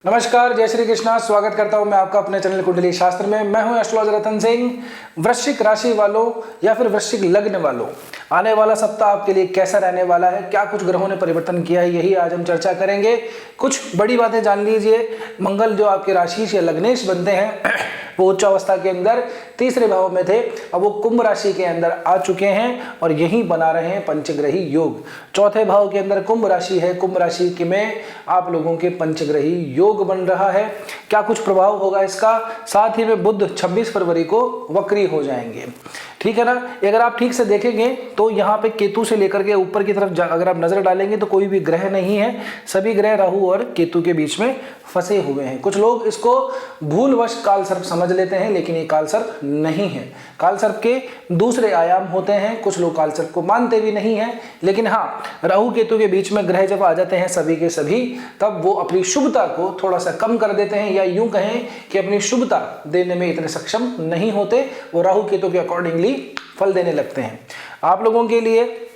नमस्कार, जय श्री कृष्णा। स्वागत करता हूं मैं आपका अपने चैनल कुंडली शास्त्र में। मैं हूं एस्ट्रोलॉजर रतन सिंह। वृश्चिक राशि वालों या फिर वृश्चिक लग्न वालों, आने वाला सप्ताह आपके लिए कैसा रहने वाला है, क्या कुछ ग्रहों ने परिवर्तन किया है, यही आज हम चर्चा करेंगे। कुछ बड़ी बातें जान लीजिए। मंगल जो आपके राशि या लग्नेश बनते हैं वो उच्च अवस्था के अंदर तीसरे भाव में थे, अब वो कुंभ राशि के अंदर आ चुके हैं और यही बना रहे हैं पंचग्रही योग। चौथे भाव के अंदर कुंभ राशि है, कुंभ राशि के में आप लोगों के पंचग्रही योग बन रहा है। क्या कुछ प्रभाव होगा इसका, साथ ही में बुध 26 फरवरी को वक्री हो जाएंगे, ठीक है ना। अगर आप ठीक से देखेंगे तो यहाँ पे केतु से लेकर के ऊपर की तरफ अगर आप नजर डालेंगे तो कोई भी ग्रह नहीं है, सभी ग्रह राहु और केतु के बीच में फंसे हुए हैं। कुछ लोग इसको भूलवश काल सर्प समझ लेते हैं, लेकिन ये काल सर्प नहीं है। काल सर्प के दूसरे आयाम होते हैं, कुछ लोग काल सर्प को मानते भी नहीं हैं, लेकिन हाँ, राहु केतु के बीच में ग्रह जब आ जाते हैं सभी के सभी, तब वो अपनी शुभता को थोड़ा सा कम कर देते हैं, या यूं कहें कि अपनी शुभता देने में इतने सक्षम नहीं होते। वो राहु केतु के अकॉर्डिंगली फल देने लगते हैं। आप लोगों के लिए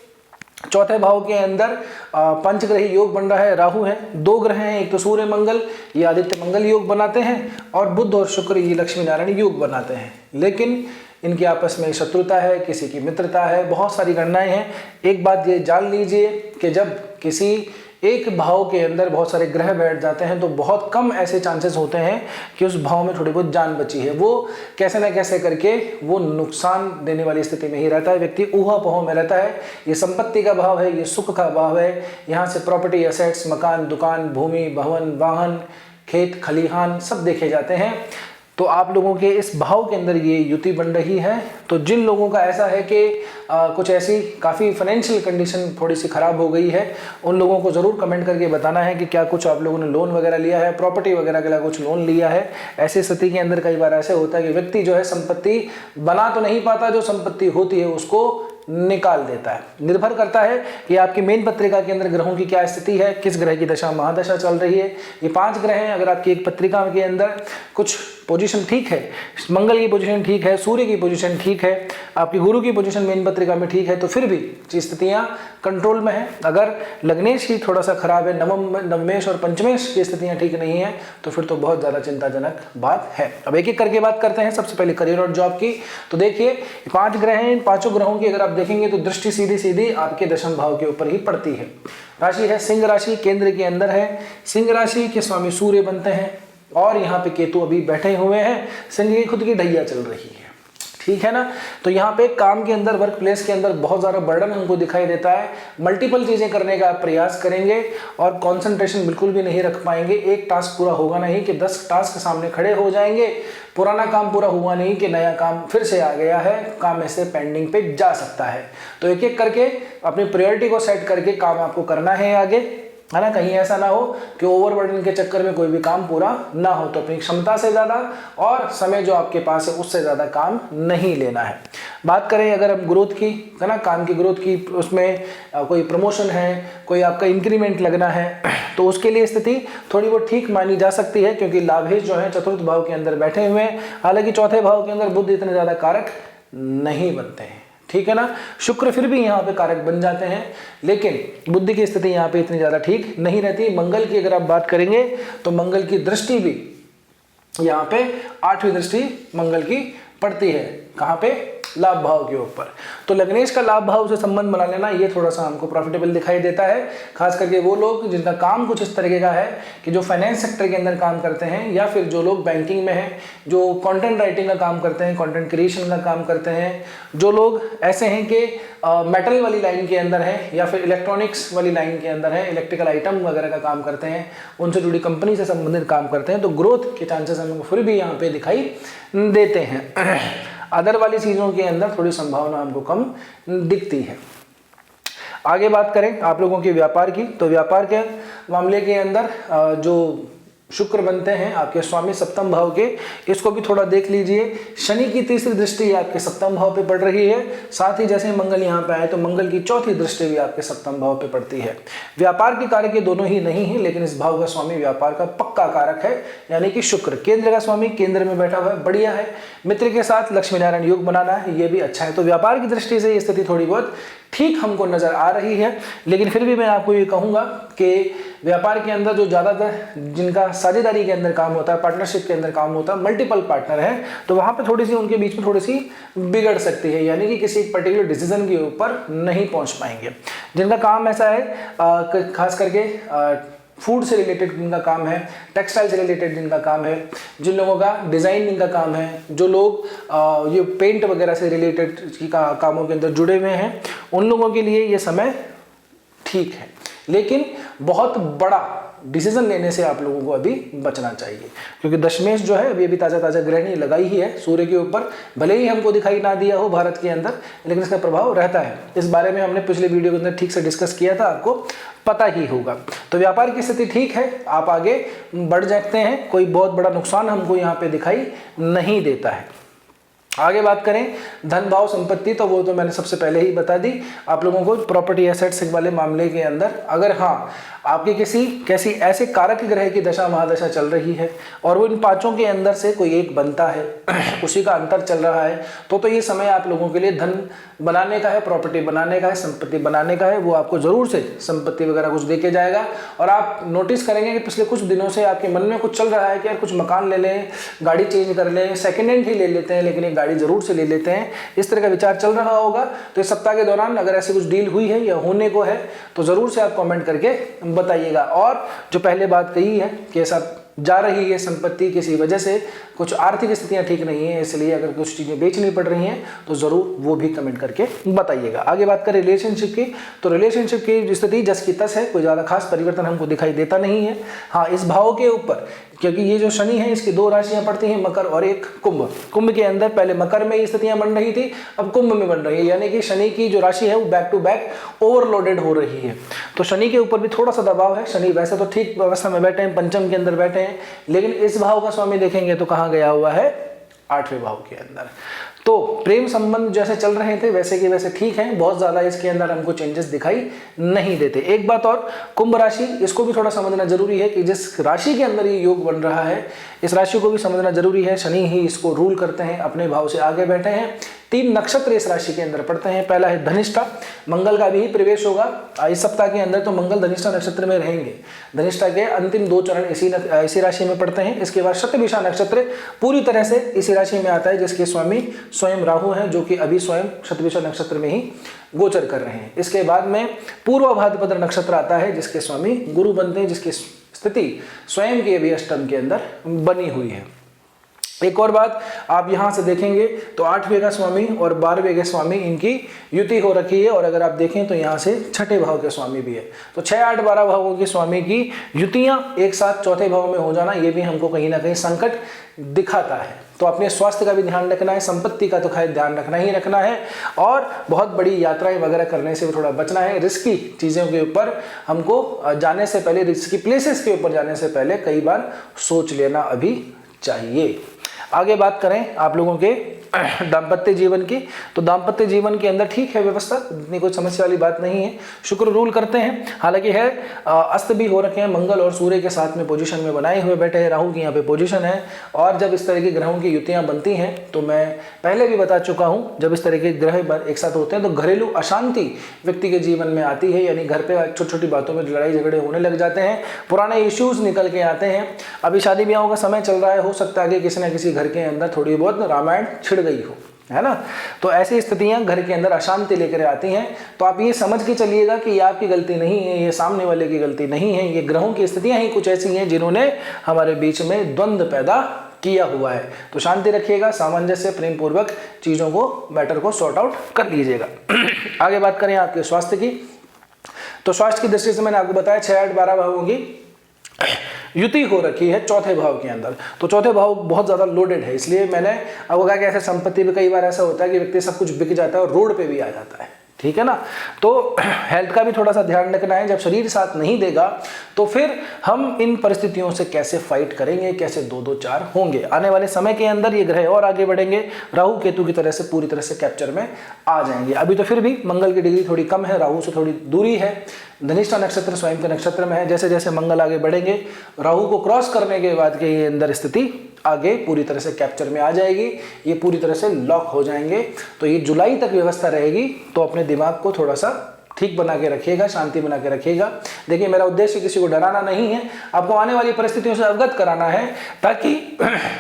चौथे भाव के अंदर पंचग्रही योग बन रहा है। राहु है, दो ग्रह हैं, एक तो सूर्य मंगल, ये आदित्य मंगल योग बनाते हैं, और बुध और शुक्र ये लक्ष्मी नारायण योग बनाते हैं। लेकिन इनकी आपस में शत्रुता है, किसी की मित्रता है, बहुत सारी गणनाएं हैं। एक बात ये जान लीजिए कि जब किसी एक भाव के अंदर बहुत सारे ग्रह बैठ जाते हैं तो बहुत कम ऐसे चांसेस होते हैं कि उस भाव में थोड़ी बहुत जान बची है। वो कैसे न कैसे करके वो नुकसान देने वाली स्थिति में ही रहता है, व्यक्ति ऊहापोह में रहता है। ये संपत्ति का भाव है, ये सुख का भाव है। यहाँ से प्रॉपर्टी, एसेट्स, मकान, दुकान, भूमि, भवन, वाहन, खेत खलिहान सब देखे जाते हैं। तो आप लोगों के इस भाव के अंदर ये युति बन रही है। तो जिन लोगों का ऐसा है कि कुछ ऐसी काफ़ी फाइनेंशियल कंडीशन थोड़ी सी ख़राब हो गई है, उन लोगों को ज़रूर कमेंट करके बताना है कि क्या कुछ आप लोगों ने लोन वगैरह लिया है, प्रॉपर्टी वगैरह के लिए कुछ लोन लिया है। ऐसी स्थिति के अंदर कई बार ऐसे होता है कि व्यक्ति जो है संपत्ति बना तो नहीं पाता, जो संपत्ति होती है उसको निकाल देता है। निर्भर करता है कि आपकी मेन पत्रिका के अंदर ग्रहों की क्या स्थिति है, किस ग्रह की दशा महादशा चल रही है। ये 5 ग्रह हैं। अगर आपकी एक पत्रिका के अंदर कुछ पोजीशन ठीक है, मंगल की पोजीशन ठीक है, सूर्य की पोजीशन ठीक है, आपकी गुरु की पोजीशन मेन पत्रिका में ठीक है, तो फिर भी स्थितियां कंट्रोल में है। अगर लग्नेश ही थोड़ा सा खराब है, नवमेश और पंचमेश की स्थितियां ठीक नहीं है, तो फिर तो बहुत ज्यादा चिंताजनक बात है। अब एक एक करके बात करते हैं। सबसे पहले करियर और जॉब की। तो देखिए 5 ग्रह हैं, इन 5 ग्रहों की अगर आप देखेंगे तो दृष्टि सीधी सीधी आपके दशम भाव के ऊपर ही पड़ती है। राशि है सिंह राशि, केंद्र के अंदर है। सिंह राशि के स्वामी सूर्य बनते हैं और यहाँ पे केतु अभी बैठे हुए हैं। सिंह की खुद की ढैया चल रही है, ठीक है ना। तो यहाँ पे काम के अंदर, वर्क प्लेस के अंदर बहुत ज़्यादा बर्डन हमको दिखाई देता है। मल्टीपल चीज़ें करने का आप प्रयास करेंगे और कंसंट्रेशन बिल्कुल भी नहीं रख पाएंगे। एक टास्क पूरा होगा नहीं कि 10 टास्क सामने खड़े हो जाएंगे। पुराना काम पूरा हुआ नहीं कि नया काम फिर से आ गया है, काम ऐसे पेंडिंग पे जा सकता है। तो एक एक करके अपनी प्रायोरिटी को सेट करके काम आपको करना है आगे, है ना। कहीं ऐसा ना हो कि ओवरबर्डन के चक्कर में कोई भी काम पूरा ना हो। तो अपनी क्षमता से ज़्यादा और समय जो आपके पास है उससे ज़्यादा काम नहीं लेना है। बात करें अगर हम ग्रोथ की, है ना, काम की ग्रोथ की, उसमें कोई प्रमोशन है, कोई आपका इंक्रीमेंट लगना है, तो उसके लिए स्थिति थोड़ी बहुत ठीक मानी जा सकती है, क्योंकि लाभेश जो है चतुर्थ भाव के अंदर बैठे हुए हैं। हालांकि चौथे भाव के अंदर बुध इतने ज़्यादा कारक नहीं बनते हैं, ठीक है ना। शुक्र फिर भी यहाँ पे कारक बन जाते हैं, लेकिन बुद्धि की स्थिति यहाँ पे इतनी ज़्यादा ठीक नहीं रहती। मंगल की अगर आप बात करेंगे तो मंगल की दृष्टि भी यहाँ पे 8वीं दृष्टि मंगल की पड़ती है। कहाँ पे? लाभ भाव के ऊपर। तो लग्नेश का लाभ भाव से संबंध बना लेना ये थोड़ा सा हमको प्रॉफिटेबल दिखाई देता है। खास करके वो लोग जिनका काम कुछ इस तरीके का है कि जो फाइनेंस सेक्टर के अंदर काम करते हैं, या फिर जो लोग बैंकिंग में हैं, जो कंटेंट राइटिंग का काम करते हैं, कंटेंट क्रिएशन का काम करते हैं, जो लोग ऐसे हैं कि मेटल वाली लाइन के अंदर है, या फिर इलेक्ट्रॉनिक्स वाली लाइन के अंदर है, इलेक्ट्रिकल आइटम वगैरह का काम करते हैं, उनसे जुड़ी कंपनी से संबंधित काम करते हैं, तो ग्रोथ के चांसेस हमको फिर भी यहाँ पे दिखाई देते हैं। अदर वाली चीज़ों के अंदर थोड़ी संभावना हमको कम दिखती है। आगे बात करें आप लोगों के व्यापार की, तो व्यापार के मामले के अंदर जो शुक्र बनते हैं आपके स्वामी सप्तम भाव के, इसको भी थोड़ा देख लीजिए। शनि की तीसरी दृष्टि आपके सप्तम भाव पे पड़ रही है। साथ ही जैसे मंगल यहाँ पे आए तो मंगल की चौथी दृष्टि भी आपके सप्तम भाव पे पड़ती है। व्यापार के कारक ये दोनों ही नहीं है, लेकिन इस भाव का स्वामी व्यापार का पक्का कारक है, यानी कि शुक्र। केंद्र का स्वामी केंद्र में बैठा हुआ है, बढ़िया है। मित्र के साथ लक्ष्मी नारायण योग बनाना है, ये भी अच्छा है। तो व्यापार की दृष्टि से ये स्थिति थोड़ी बहुत ठीक हमको नजर आ रही है, लेकिन फिर भी मैं आपको ये कहूँगा कि व्यापार के अंदर जो ज़्यादातर जिनका साझेदारी के अंदर काम होता है, पार्टनरशिप के अंदर काम होता है, मल्टीपल पार्टनर है, तो वहाँ पे थोड़ी सी उनके बीच में थोड़ी सी बिगड़ सकती है, यानी कि किसी एक पर्टिकुलर डिसीजन के ऊपर नहीं पहुँच पाएंगे। जिनका काम ऐसा है खास करके फूड से रिलेटेड जिनका काम है, टेक्सटाइल से रिलेटेड जिनका काम है, जिन लोगों का डिज़ाइनिंग का काम है, जो लोग ये पेंट वगैरह से रिलेटेड कामों के अंदर जुड़े हुए हैं, उन लोगों के लिए ये समय ठीक है। लेकिन बहुत बड़ा डिसीजन लेने से आप लोगों को अभी बचना चाहिए, क्योंकि दशमेश जो है अभी ताज़ा ग्रहणी लगाई ही है सूर्य के ऊपर, भले ही हमको दिखाई ना दिया हो भारत के अंदर, लेकिन इसका प्रभाव रहता है। इस बारे में हमने पिछले वीडियो के अंदर ठीक से डिस्कस किया था, आपको पता ही होगा। तो व्यापार की स्थिति ठीक है, आप आगे बढ़ सकते हैं, कोई बहुत बड़ा नुकसान हमको यहाँ पे दिखाई नहीं देता है। आगे बात करें धन भाव संपत्ति, तो वो तो मैंने सबसे पहले ही बता दी आप लोगों को। प्रॉपर्टी एसेट्स वाले मामले के अंदर अगर हाँ आपकी कैसी ऐसे कारक ग्रह की दशा महादशा चल रही है और वो इन पांचों के अंदर से कोई एक बनता है, उसी का अंतर चल रहा है, तो ये समय आप लोगों के लिए धन बनाने का है, प्रॉपर्टी बनाने का है, संपत्ति बनाने का है। वो आपको जरूर से संपत्ति वगैरह कुछ देके जाएगा। और आप नोटिस करेंगे कि पिछले कुछ दिनों से आपके मन में कुछ चल रहा है कि यार कुछ मकान ले लें, गाड़ी चेंज कर लें, सेकेंड हैंड ही ले लेते हैं, लेकिन एक गाड़ी जरूर से ले लेते हैं, इस तरह का विचार चल रहा होगा। तो इस सप्ताह के दौरान अगर ऐसी कुछ डील हुई है या होने को है तो जरूर से आप कमेंट करके बताइएगा। और जो पहले बात कही है कि ऐसा जा रही है संपत्ति किसी वजह से, कुछ आर्थिक स्थितियां ठीक नहीं है, इसलिए अगर कुछ चीज़ें बेचनी पड़ रही हैं तो ज़रूर वो भी कमेंट करके बताइएगा। आगे बात करें रिलेशनशिप की, तो रिलेशनशिप की स्थिति जस की तस है, कोई ज़्यादा खास परिवर्तन हमको दिखाई देता नहीं है। हाँ, इस भाव के ऊपर, क्योंकि ये जो शनि है इसकी दो राशियां पड़ती हैं, मकर और एक कुंभ। कुंभ के अंदर पहले मकर में स्थितियां बन रही थी, अब कुंभ में बन रही है, यानी कि शनि की जो राशि है वो बैक टू बैक ओवरलोडेड हो रही है। तो शनि के ऊपर भी थोड़ा सा दबाव है। शनि वैसे तो ठीक अवस्था में बैठे हैं, पंचम के अंदर बैठे हैं, लेकिन इस भाव का स्वामी देखेंगे तो कहाँ गया हुआ है, 8वें भाव के अंदर। तो प्रेम संबंध जैसे चल रहे थे वैसे के वैसे ठीक हैं, बहुत ज़्यादा इसके अंदर हमको चेंजेस दिखाई नहीं देते। एक बात और, कुंभ राशि, इसको भी थोड़ा समझना जरूरी है कि जिस राशि के अंदर ये योग बन रहा है, इस राशि को भी समझना जरूरी है। शनि ही इसको रूल करते हैं, अपने भाव से आगे बैठे हैं। 3 नक्षत्र इस राशि के अंदर पड़ते हैं। पहला है धनिष्ठा, मंगल का भी प्रवेश होगा इस सप्ताह के अंदर, तो मंगल धनिष्ठा नक्षत्र में रहेंगे। धनिष्ठा के अंतिम 2 चरण इसी राशि में पड़ते हैं। इसके बाद शतभिषा नक्षत्र पूरी तरह से इसी राशि में आता है, जिसके स्वामी स्वयं राहु हैं, जो कि अभी स्वयं शतभिषा नक्षत्र में ही गोचर कर रहे हैं। इसके बाद में पूर्व भाद्रपद नक्षत्र आता है, जिसके स्वामी गुरु बनते हैं, जिसकी स्थिति स्वयं के अभी अष्टम के अंदर बनी हुई है। एक और बात आप यहां से देखेंगे तो 8वें का स्वामी और 12वें के स्वामी, इनकी युति हो रखी है। और अगर आप देखें तो यहां से 6ठे भाव के स्वामी भी है। तो 6, 8, 12 भावों के स्वामी की युतियां एक साथ चौथे भाव में हो जाना, ये भी हमको कहीं ना कहीं संकट दिखाता है। तो अपने स्वास्थ्य का भी ध्यान रखना है, संपत्ति का तो खैर ध्यान रखना ही रखना है, और बहुत बड़ी यात्राएं वगैरह करने से थोड़ा बचना है। रिस्की चीज़ों के ऊपर हमको जाने से पहले, रिस्की प्लेसेस के ऊपर जाने से पहले कई बार सोच लेना अभी चाहिए। आगे बात करें आप लोगों के दाम्पत्य जीवन की, तो दाम्पत्य जीवन के अंदर ठीक है व्यवस्था, इतनी कोई समस्या वाली बात नहीं है। शुक्र रूल करते हैं, हालांकि है अस्त भी हो रखे हैं, मंगल और सूर्य के साथ में पोजीशन में बनाए हुए बैठे हैं, राहु की यहाँ पे पोजीशन है। और जब इस तरह की ग्रहों की युतियाँ बनती हैं, तो मैं पहले भी बता चुका हूँ, जब इस तरह के ग्रह एक साथ होते हैं तो घरेलू अशांति व्यक्ति के जीवन में आती है, यानी घर पे छोटी छोटी बातों में लड़ाई झगड़े होने लग जाते हैं, पुराने इश्यूज निकल के आते हैं। अभी शादी ब्याहों का समय चल रहा है, हो सकता है कि किसी न किसी घर के अंदर थोड़ी बहुत रामायण छिड़ गई हो, है ना। तो ऐसी स्थितियां घर के अंदर अशांति लेकर आती हैं। तो आप ये समझ के चलिएगा कि ये आपकी गलती नहीं है, ये सामने वाले की गलती नहीं है, ये ग्रहों की स्थितियां ही कुछ ऐसी हैं जिन्होंने हमारे बीच में द्वंद्व पैदा किया हुआ है। तो शांति रखिएगा, सामंजस्य, प्रेम पूर्वक चीजों को, मैटर को सॉर्ट आउट कर लीजिएगा। आगे बात करें आपके स्वास्थ्य की, तो स्वास्थ्य की दृष्टि से मैंने आपको बताया 6, 8, 12 भावों की युति हो रखी है चौथे भाव के अंदर। तो चौथे भाव बहुत ज़्यादा लोडेड है, इसलिए मैंने आपको कहा कि ऐसे संपत्ति में कई बार ऐसा होता है कि व्यक्ति सब कुछ बिक जाता है और रोड पे भी आ जाता है, ठीक है ना। तो हेल्थ का भी थोड़ा सा ध्यान रखना है। जब शरीर साथ नहीं देगा तो फिर हम इन परिस्थितियों से कैसे फाइट करेंगे, कैसे 2-2-4 होंगे। आने वाले समय के अंदर ये ग्रह और आगे बढ़ेंगे, राहु केतु की तरह से पूरी तरह से कैप्चर में आ जाएंगे। अभी तो फिर भी मंगल की डिग्री थोड़ी कम है, राहु से थोड़ी दूरी है, धनिष्ठा नक्षत्र स्वयं के नक्षत्र में है। जैसे जैसे मंगल आगे बढ़ेंगे, राहु को क्रॉस करने के बाद के ये अंदर स्थिति आगे पूरी तरह से कैप्चर में आ जाएगी, ये पूरी तरह से लॉक हो जाएंगे। तो ये जुलाई तक व्यवस्था रहेगी, तो अपने दिमाग को थोड़ा सा ठीक बना के रखिएगा, शांति बना के रखिएगा। देखिए, मेरा उद्देश्य किसी को डराना नहीं है, आपको आने वाली परिस्थितियों से अवगत कराना है, ताकि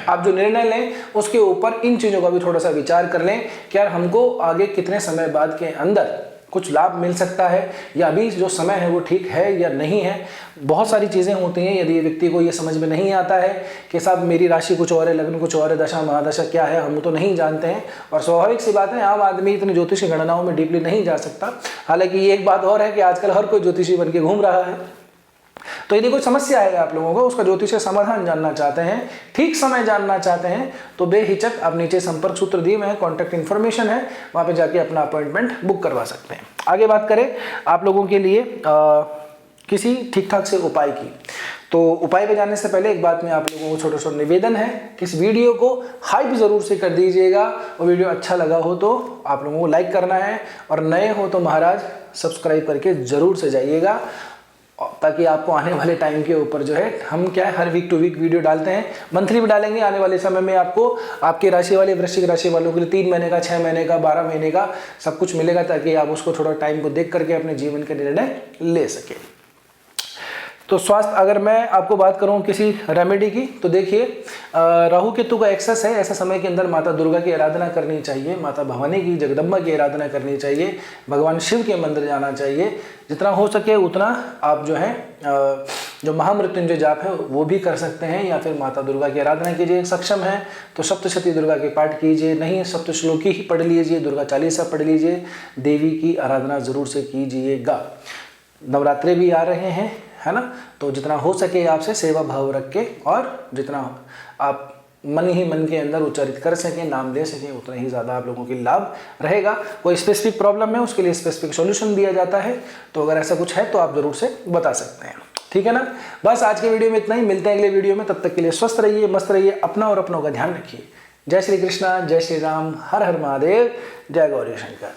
आप जो निर्णय लें उसके ऊपर इन चीज़ों का भी थोड़ा सा विचार कर लें कि यार हमको आगे कितने समय बाद के अंदर कुछ लाभ मिल सकता है, या अभी जो समय है वो ठीक है या नहीं है। बहुत सारी चीज़ें होती हैं, यदि व्यक्ति को ये समझ में नहीं आता है कि साहब मेरी राशि कुछ और है, लग्न कुछ और है, दशा महादशा क्या है, हम तो नहीं जानते हैं। और स्वाभाविक सी बात है, आम आदमी इतनी ज्योतिषी गणनाओं में डीपली नहीं जा सकता। हालांकि ये एक बात और है कि आजकल हर कोई ज्योतिषी बन के घूम रहा है। तो यदि कोई समस्या है आप लोगों को, उसका ज्योतिषीय समाधान जानना चाहते हैं, ठीक समय जानना चाहते हैं, तो बेहिचक आप नीचे संपर्क सूत्र दिए हुए हैं, कॉन्टैक्ट इन्फॉर्मेशन है, वहाँ पे जाके अपना अपॉइंटमेंट बुक करवा सकते हैं। आगे बात करें आप लोगों के लिए किसी ठीक ठाक से उपाय की, तो उपाय पे जाने से पहले एक बात में आप लोगों को छोटा सा निवेदन है कि इस वीडियो को हाइप ज़रूर से कर दीजिएगा, और वीडियो अच्छा लगा हो तो आप लोगों को लाइक करना है, और नए हो तो महाराज सब्सक्राइब करके ज़रूर से जाइएगा, ताकि आपको आने वाले टाइम के ऊपर जो है, हम क्या है हर वीक टू वीक वीडियो डालते हैं, मंथली भी डालेंगे। आने वाले समय में आपको आपकी राशि वाले वृश्चिक राशि वालों के लिए 3 महीने का, 6 महीने का, 12 महीने का सब कुछ मिलेगा, ताकि आप उसको थोड़ा टाइम को देख करके अपने जीवन के निर्णय ले सकें। तो स्वास्थ्य, अगर मैं आपको बात करूं किसी रेमेडी की, तो देखिए राहु केतु का एक्सेस है, ऐसे समय के अंदर माता दुर्गा की आराधना करनी चाहिए, माता भवानी की, जगदम्बा की आराधना करनी चाहिए, भगवान शिव के मंदिर जाना चाहिए, जितना हो सके उतना आप जो है जो महामृत्युंजय जाप है वो भी कर सकते हैं, या फिर माता दुर्गा की आराधना कीजिए। सक्षम है तो सप्तशती दुर्गा के पाठ कीजिए, नहीं सप्तश्लोकी ही पढ़ लीजिए, दुर्गा चालीसा पढ़ लीजिए, देवी की आराधना जरूर से कीजिएगा। नवरात्रे भी आ रहे हैं, है ना, तो जितना हो सके आपसे सेवा भाव रख के, और जितना आप मन ही मन के अंदर उच्चारित कर सकें, नाम ले सकें, उतना ही ज़्यादा आप लोगों के लाभ रहेगा। कोई स्पेसिफिक प्रॉब्लम है उसके लिए स्पेसिफिक सॉल्यूशन दिया जाता है, तो अगर ऐसा कुछ है तो आप ज़रूर से बता सकते हैं, ठीक है ना। बस आज के वीडियो में इतना ही, मिलते हैं अगले वीडियो में, तब तक के लिए स्वस्थ रहिए, मस्त रहिए, अपना और अपनों का ध्यान रखिए। जय श्री कृष्णा, जय श्री राम, हर हर महादेव, जय गौरी शंकर।